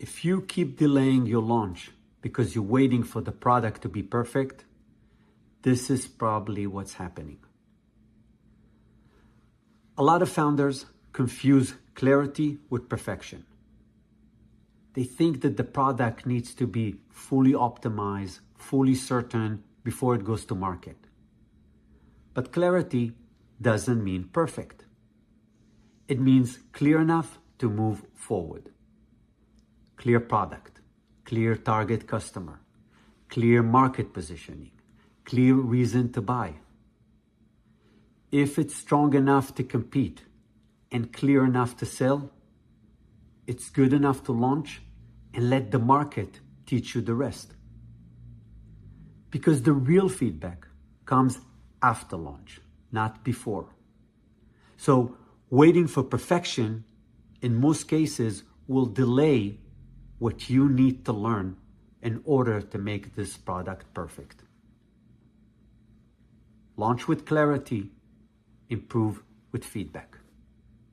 If you keep delaying your launch because you're waiting for the product to be perfect, this is probably what's happening. A lot of founders confuse clarity with perfection. They think that the product needs to be fully optimized, fully certain before it goes to market. But clarity doesn't mean perfect. It means clear enough to move forward. Clear product, clear target customer, clear market positioning, clear reason to buy. If it's strong enough to compete and clear enough to sell, it's good enough to launch and let the market teach you the rest. Because the real feedback comes after launch, not before. So waiting for perfection, in most cases, will delay what you need to learn in order to make this product perfect. Launch with clarity, improve with feedback.